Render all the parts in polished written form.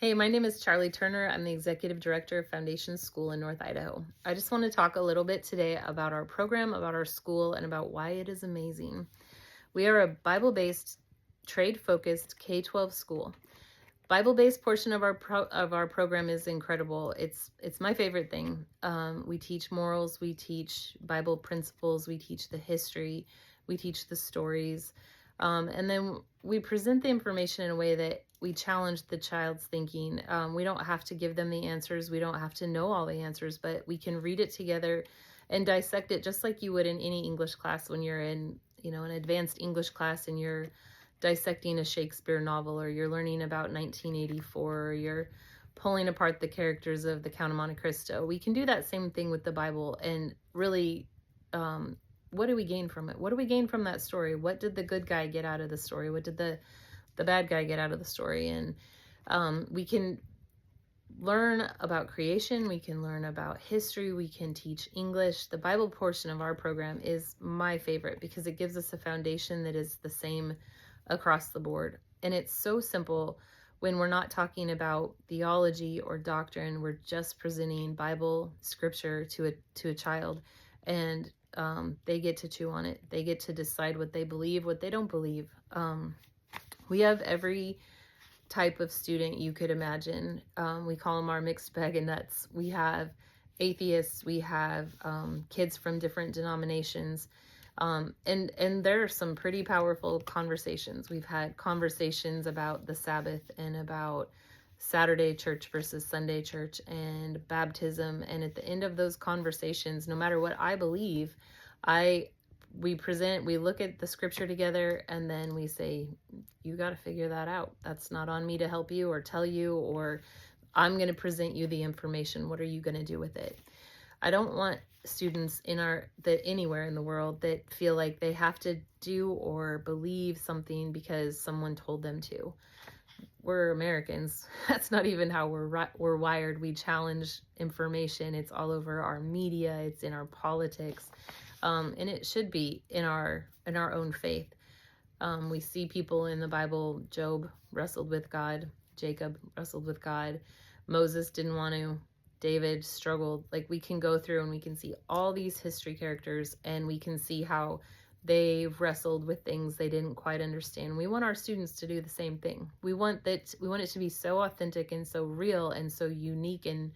Hey, my name is Charlie Turner. I'm the Executive Director of Foundation School in North Idaho. I just want to talk a little bit today about our program, about our school, and about why it is amazing. We are a Bible-based, trade-focused K-12 school. Bible-based portion of our program is incredible. It's my favorite thing. We teach morals, we teach Bible principles, we teach the history, we teach the stories, and then we present the information in a way that we challenge the child's thinking. We don't have to give them the answers. We don't have to know all the answers, but we can read it together and dissect it just like you would in any English class when you're in, an advanced English class and you're dissecting a Shakespeare novel, or you're learning about 1984, or you're pulling apart the characters of the Count of Monte Cristo. We can do that same thing with the Bible and really, what do we gain from it? What do we gain from that story? What did the good guy get out of the story? What did the bad guy get out of the story? And we can learn about creation, we can learn about history, we can teach English. The Bible portion of our program is my favorite because it gives us a foundation that is the same across the board. And it's so simple when we're not talking about theology or doctrine. We're just presenting Bible scripture to a child, and they get to chew on it. They get to decide what they believe, what they don't believe. We have every type of student you could imagine. We call them our mixed bag of nuts. We have atheists, we have kids from different denominations, and there are some pretty powerful conversations. We've had conversations about the Sabbath and about Saturday church versus Sunday church and baptism. And at the end of those conversations, no matter what I believe, we look at the scripture together, and then we say, you got to figure that out. That's not on me to help you or tell you, or I'm going to present you the information. What are you going to do with it? I don't want students anywhere in the world that feel like they have to do or believe something because someone told them to. We're Americans. That's not even how we're wired. We challenge information. It's all over our media. It's in our politics. And it should be in our own faith. We see people in the Bible. Job wrestled with God. Jacob wrestled with God. Moses didn't want to. David struggled. Like, we can go through and we can see all these history characters, and we can see how they've wrestled with things they didn't quite understand. We want our students to do the same thing. We want it to be so authentic and so real and so unique and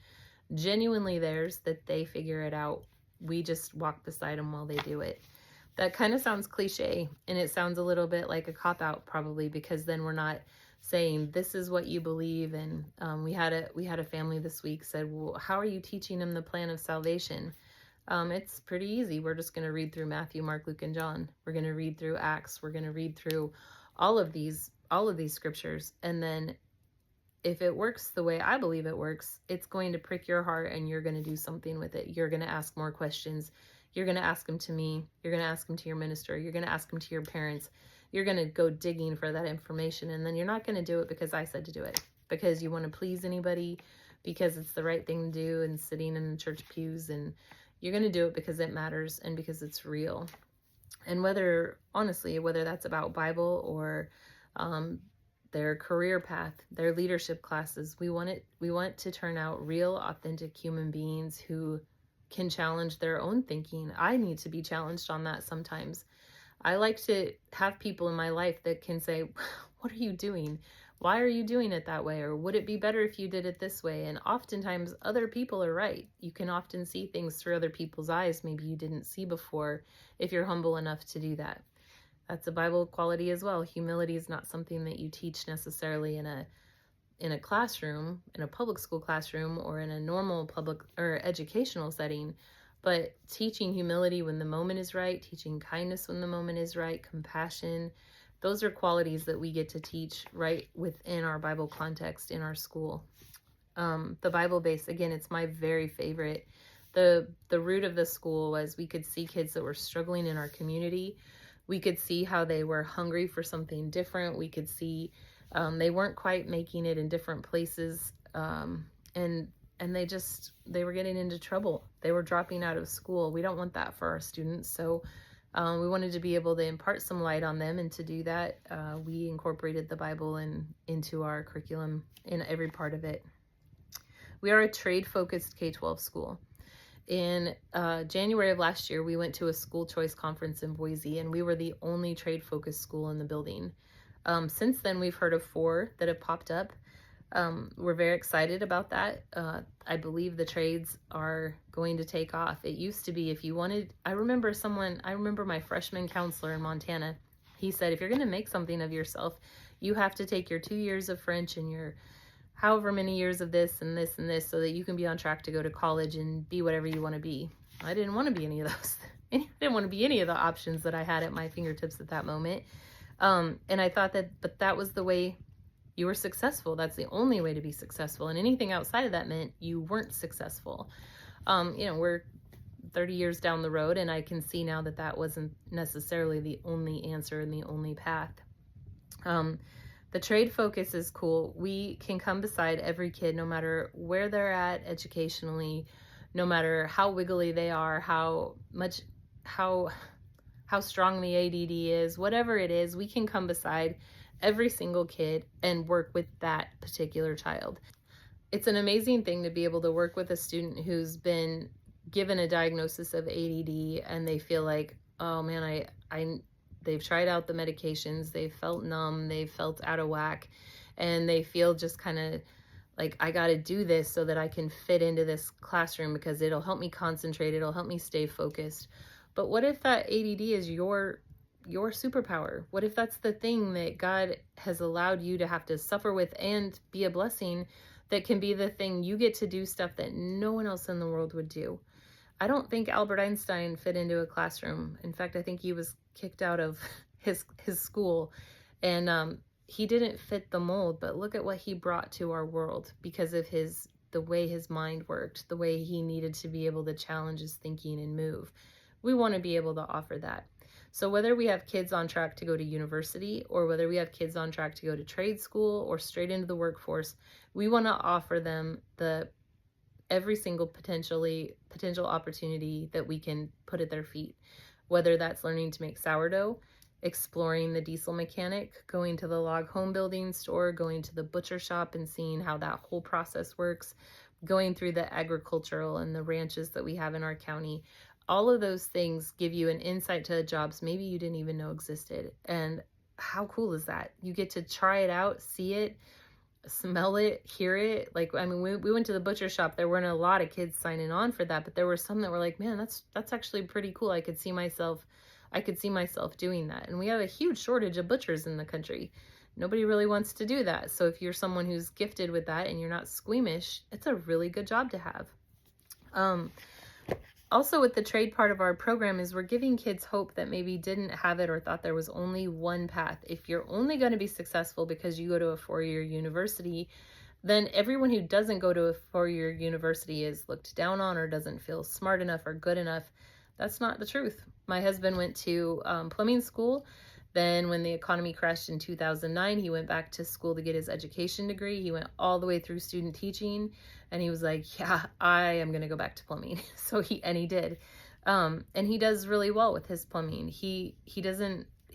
genuinely theirs that they figure it out. We just walk beside them while they do it. That kind of sounds cliche, and it sounds a little bit like a cop-out probably, because then we're not saying this is what you believe. And we had a family this week said, well, how are you teaching them the plan of salvation? It's pretty easy. We're just going to read through Matthew, Mark, Luke, and John. We're going to read through Acts. We're going to read through all of these scriptures, and then if it works the way I believe it works, it's going to prick your heart and you're going to do something with it. You're going to ask more questions. You're going to ask them to me. You're going to ask them to your minister. You're going to ask them to your parents. You're going to go digging for that information. And then you're not going to do it because I said to do it, because you want to please anybody, because it's the right thing to do and sitting in the church pews. And you're going to do it because it matters and because it's real. And whether that's about Bible or their career path, their leadership classes, we want to turn out real, authentic human beings who can challenge their own thinking. I need to be challenged on that sometimes. I like to have people in my life that can say, what are you doing? Why are you doing it that way? Or would it be better if you did it this way? And oftentimes other people are right. You can often see things through other people's eyes maybe you didn't see before, if you're humble enough to do that. That's a Bible quality as well. Humility is not something that you teach necessarily in a classroom, in a public school classroom, or in a normal public or educational setting. But teaching humility when the moment is right, teaching kindness when the moment is right, compassion, those are qualities that we get to teach right within our Bible context in our school. The Bible base, again, it's my very favorite. The root of the school was we could see kids that were struggling in our community. We could see how they were hungry for something different. We could see they weren't quite making it in different places. And they were getting into trouble. They were dropping out of school. We don't want that for our students. So We wanted to be able to impart some light on them, and to do that, we incorporated the Bible into our curriculum in every part of it. We are a trade-focused K-12 school. In January of last year, we went to a school choice conference in Boise, and we were the only trade-focused school in the building. Since then, we've heard of 4 that have popped up. We're very excited about that. I believe the trades are going to take off. It used to be, if you wanted, I remember my freshman counselor in Montana. He said, if you're going to make something of yourself, you have to take your 2 years of French and your however many years of this and this and this, so that you can be on track to go to college and be whatever you want to be. I didn't want to be any of those. I didn't want to be any of the options that I had at my fingertips at that moment. And I thought but that was the way you were successful. That's the only way to be successful. And anything outside of that meant you weren't successful. We're 30 years down the road, and I can see now that that wasn't necessarily the only answer and the only path. The trade focus is cool. We can come beside every kid, no matter where they're at educationally, no matter how wiggly they are, how strong the ADD is, whatever it is, we can come beside every single kid and work with that particular child. It's an amazing thing to be able to work with a student who's been given a diagnosis of ADD, and they feel like, oh man, they've tried out the medications, they've felt numb, they've felt out of whack, and they feel just kind of like, I got to do this so that I can fit into this classroom because it'll help me concentrate, it'll help me stay focused. But what if that ADD is your superpower? What if that's the thing that God has allowed you to have to suffer with and be a blessing, that can be the thing you get to do stuff that no one else in the world would do? I don't think Albert Einstein fit into a classroom. In fact, I think he was kicked out of his school, and he didn't fit the mold. But look at what he brought to our world because of the way his mind worked, the way he needed to be able to challenge his thinking and move. We want to be able to offer that. So whether we have kids on track to go to university, or whether we have kids on track to go to trade school or straight into the workforce, we want to offer them every single potential opportunity that we can put at their feet. Whether that's learning to make sourdough, exploring the diesel mechanic, going to the log home building store, going to the butcher shop and seeing how that whole process works, going through the agricultural and the ranches that we have in our county. All of those things give you an insight to jobs maybe you didn't even know existed. And how cool is that? You get to try it out, see it, smell it, hear it. Like, I mean, we went to the butcher shop. There weren't a lot of kids signing on for that, but there were some that were like, man, that's actually pretty cool. I could see myself doing that. And we have a huge shortage of butchers in the country. Nobody really wants to do that. So if you're someone who's gifted with that and you're not squeamish, it's a really good job to have. Also, with the trade part of our program, is we're giving kids hope that maybe didn't have it or thought there was only one path. If you're only going to be successful because you go to a 4-year university, then everyone who doesn't go to a 4-year university is looked down on or doesn't feel smart enough or good enough. That's not the truth. My husband went to plumbing school. Then when the economy crashed in 2009, he went back to school to get his education degree. He went all the way through student teaching, and he was like, yeah, I am going to go back to plumbing. So he did. And he does really well with his plumbing. He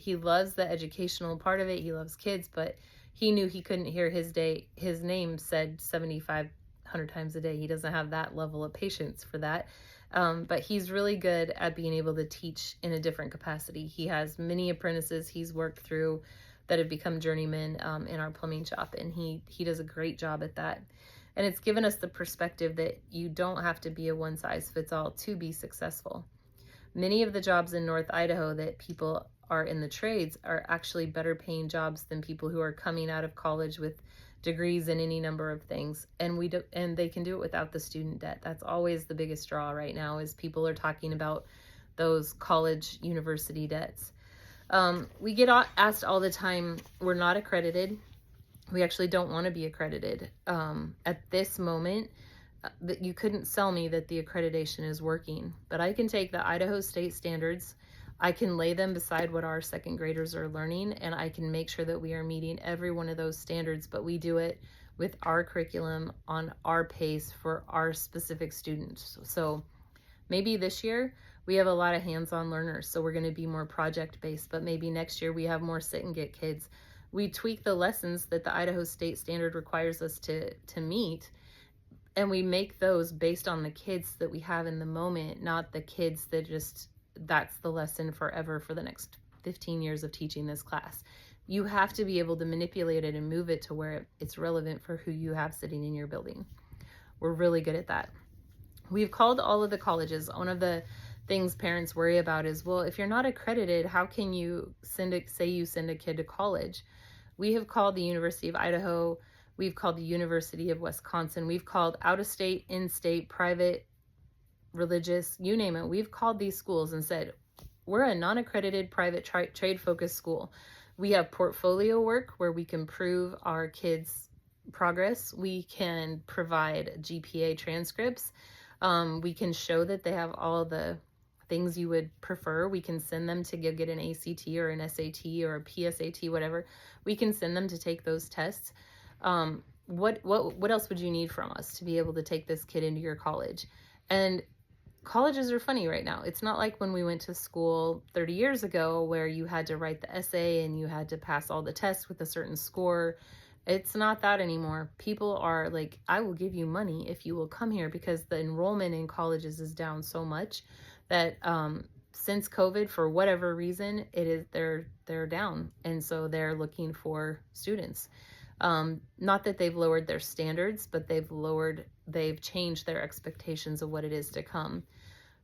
loves the educational part of it. He loves kids, but he knew he couldn't hear his name said 7,500 times a day. He doesn't have that level of patience for that. But he's really good at being able to teach in a different capacity. He has many apprentices he's worked through that have become journeymen in our plumbing shop, and he does a great job at that. And it's given us the perspective that you don't have to be a one-size-fits-all to be successful. Many of the jobs in North Idaho that people are in the trades are actually better paying jobs than people who are coming out of college with degrees in any number of things, and they can do it without the student debt. That's always the biggest draw right now, is people are talking about those college university debts. We get asked all the time, we're not accredited. We actually don't want to be accredited. At this moment, that you couldn't sell me that the accreditation is working, but I can take the Idaho state standards, I can lay them beside what our second graders are learning, and I can make sure that we are meeting every one of those standards, but we do it with our curriculum on our pace for our specific students. So maybe this year We have a lot of hands-on learners, so we're going to be more project-based, but maybe next year we have more sit and get kids. We tweak the lessons that the Idaho State Standard requires us to meet, and we make those based on the kids that we have in the moment, not the kids that just, that's the lesson forever for the next 15 years of teaching this class. You have to be able to manipulate it and move it to where it's relevant for who you have sitting in your building. We're really good at that. We've called all of the colleges. One of the things parents worry about is, well, if you're not accredited, how can you send a kid to college? We have called the University of Idaho, we've called the University of Wisconsin, we've called out-of-state, in-state, private, religious, you name it. We've called these schools and said, we're a non-accredited private trade-focused school. We have portfolio work where we can prove our kids' progress. We can provide GPA transcripts. We can show that they have all the things you would prefer. We can send them to get an ACT or an SAT or a PSAT, whatever. We can send them to take those tests. What else would you need from us to be able to take this kid into your college? And colleges are funny right now. It's not like when we went to school 30 years ago where you had to write the essay and you had to pass all the tests with a certain score. It's not that anymore. People are like, I will give you money if you will come here, because the enrollment in colleges is down so much that since COVID, for whatever reason, they're down, and so they're looking for students. Not that they've lowered their standards, but they've changed their expectations of what it is to come.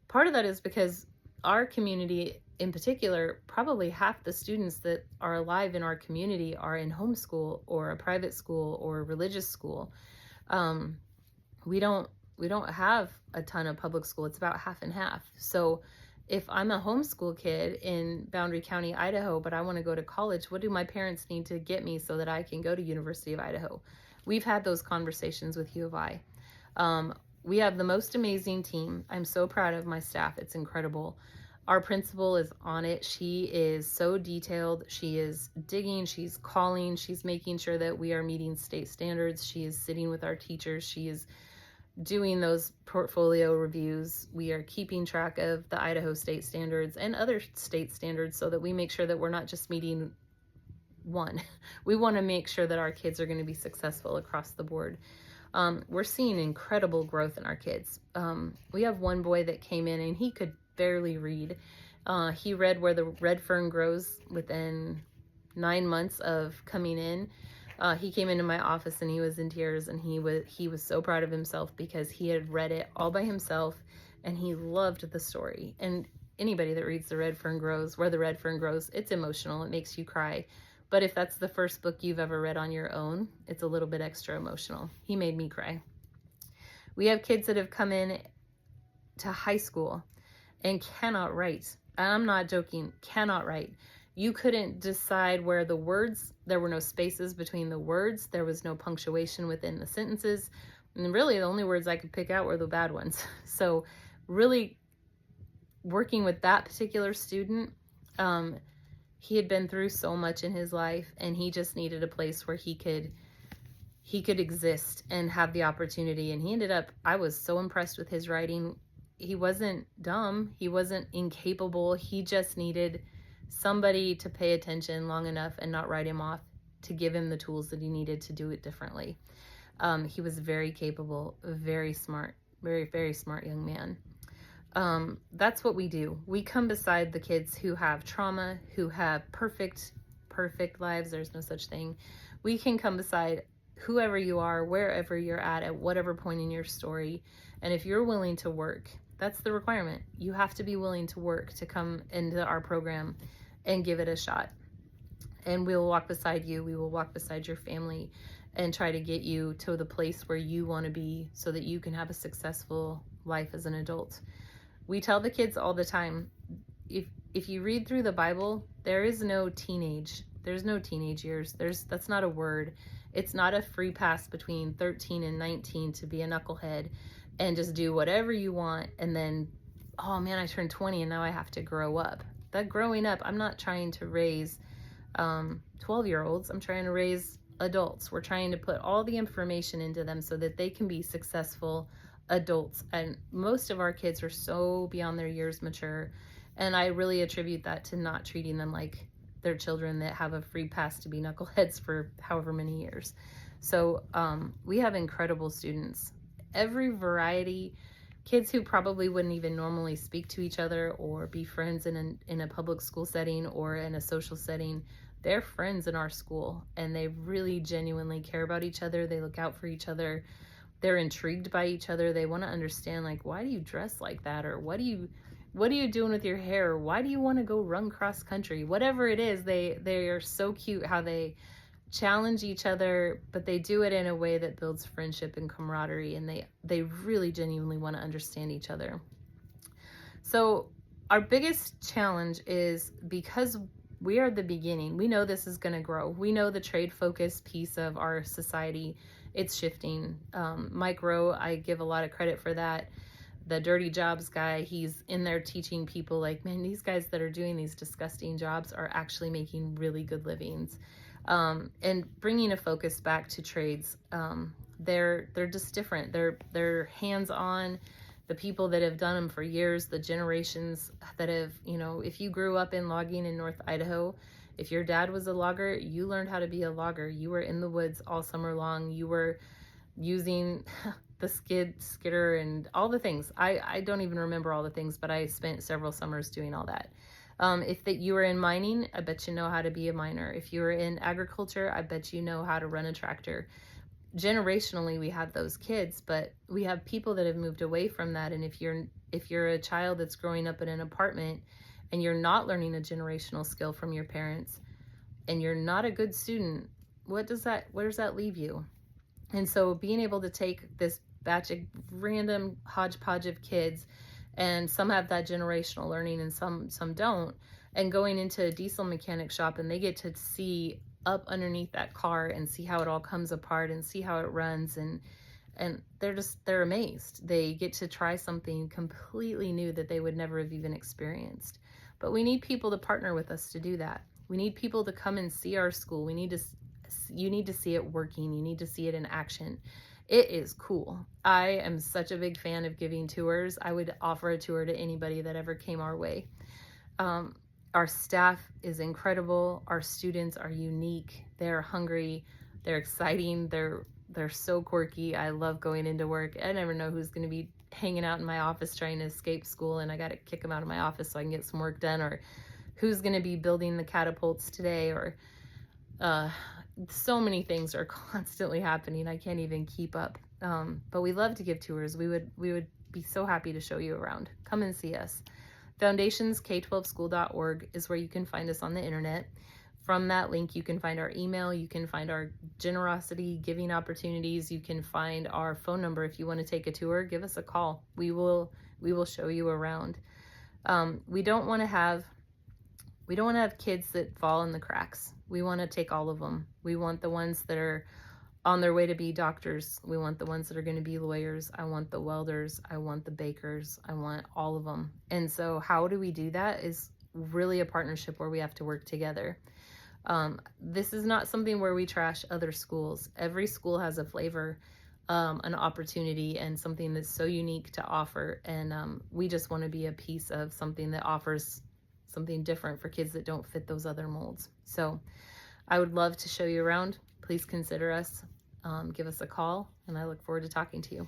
Part of that is because our community in particular, probably half the students that are alive in our community are in homeschool or a private school or a religious school. We don't have a ton of public school. It's about half and half. So if I'm a homeschool kid in Boundary County, Idaho, but I want to go to college, what do my parents need to get me so that I can go to University of Idaho? We've had those conversations with U of I. We have the most amazing team. I'm so proud of my staff. It's incredible. Our principal is on it. She is so detailed. She is digging, she's calling, she's making sure that we are meeting state standards. She is sitting with our teachers. She is doing those portfolio reviews. We are keeping track of the Idaho state standards and other state standards so that we make sure that we're not just meeting one. We want to make sure that our kids are going to be successful across the board. We're seeing incredible growth in our kids. We have one boy that came in and he could barely read. He read Where the Red Fern Grows within 9 months of coming in. He came into my office and he was in tears, and he was so proud of himself because he had read it all by himself and he loved the story. And anybody that reads Where the Red Fern Grows, it's emotional. It makes you cry. But if that's the first book you've ever read on your own, it's a little bit extra emotional. He made me cry. We have kids that have come in to high school and cannot write. I'm not joking, cannot write. You couldn't decide where the words, there were no spaces between the words, there was no punctuation within the sentences, and really the only words I could pick out were the bad ones. So really working with that particular student, he had been through so much in his life, and he just needed a place where he could exist and have the opportunity. And he ended up, I was so impressed with his writing. He wasn't dumb, he wasn't incapable, he just needed somebody to pay attention long enough and not write him off, to give him the tools that he needed to do it differently. He was very capable, very smart, very, very smart young man. That's what we do. We come beside the kids who have trauma, who have perfect lives. There's no such thing. We can come beside whoever you are, wherever you're at whatever point in your story. And if you're willing to work, that's the requirement. You have to be willing to work to come into our program and give it a shot. And we will walk beside you. We will walk beside your family and try to get you to the place where you want to be so that you can have a successful life as an adult. We tell the kids all the time, if you read through the Bible, there is no teenage. There's no teenage years. That's not a word. It's not a free pass between 13 and 19 to be a knucklehead and just do whatever you want. And then, oh man, I turned 20 and now I have to grow up. That growing up, I'm not trying to raise 12-year-olds. I'm trying to raise adults. We're trying to put all the information into them so that they can be successful adults, and most of our kids are so beyond their years mature, and I really attribute that to not treating them like they're children that have a free pass to be knuckleheads for however many years. So we have incredible students, every variety, kids who probably wouldn't even normally speak to each other or be friends in a public school setting or in a social setting. They're friends in our school, and they really genuinely care about each other. They look out for each other. They're intrigued by each other. They want to understand, like, why do you dress like that? Or what are you doing with your hair? Why do you want to go run cross country? Whatever it is, they are so cute how they challenge each other, but they do it in a way that builds friendship and camaraderie, and they really genuinely want to understand each other. So our biggest challenge is, because we are the beginning, we know this is going to grow. We know the trade focus piece of our society, it's shifting. Mike Rowe, I give a lot of credit for that. The dirty jobs guy, he's in there teaching people, like, man, these guys that are doing these disgusting jobs are actually making really good livings. And bringing a focus back to trades. They're just different. They're hands-on. The people that have done them for years, the generations that have, if you grew up in logging in North Idaho, if your dad was a logger, you learned how to be a logger. You were in the woods all summer long. You were using the skidder and all the things. I don't even remember all the things, but I spent several summers doing all that. If you were in mining, I bet you know how to be a miner. If you were in agriculture, I bet you know how to run a tractor. Generationally, we have those kids, but we have people that have moved away from that. And if you're a child that's growing up in an apartment and you're not learning a generational skill from your parents, and you're not a good student, where does that leave you? And so being able to take this batch of random hodgepodge of kids, and some have that generational learning and some don't, and going into a diesel mechanic shop, and they get to see up underneath that car and see how it all comes apart and see how it runs, and they're amazed. They get to try something completely new that they would never have even experienced. But we need people to partner with us to do that. We need people to come and see our school. You need to see it working. You need to see it in action. It is cool. I am such a big fan of giving tours. I would offer a tour to anybody that ever came our way. Our staff is incredible. Our students are unique. They're hungry. They're exciting. They're so quirky. I love going into work. I never know who's going to be hanging out in my office trying to escape school, and I got to kick them out of my office so I can get some work done, or who's going to be building the catapults today, or so many things are constantly happening. I can't even keep up. But we love to give tours. We would be so happy to show you around. Come and see us. FoundationsK12school.org is where you can find us on the internet. From that link, you can find our email, you can find our generosity giving opportunities, you can find our phone number. If you want to take a tour, give us a call. We will show you around. We don't want to have kids that fall in the cracks. We want to take all of them. We want the ones that are on their way to be doctors. We want the ones that are going to be lawyers. I want the welders. I want the bakers. I want all of them. And so how do we do that is really a partnership where we have to work together. This is not something where we trash other schools. Every school has a flavor, an opportunity, and something that's so unique to offer. And we just want to be a piece of something that offers something different for kids that don't fit those other molds. So I would love to show you around. Please consider us. Give us a call, and I look forward to talking to you.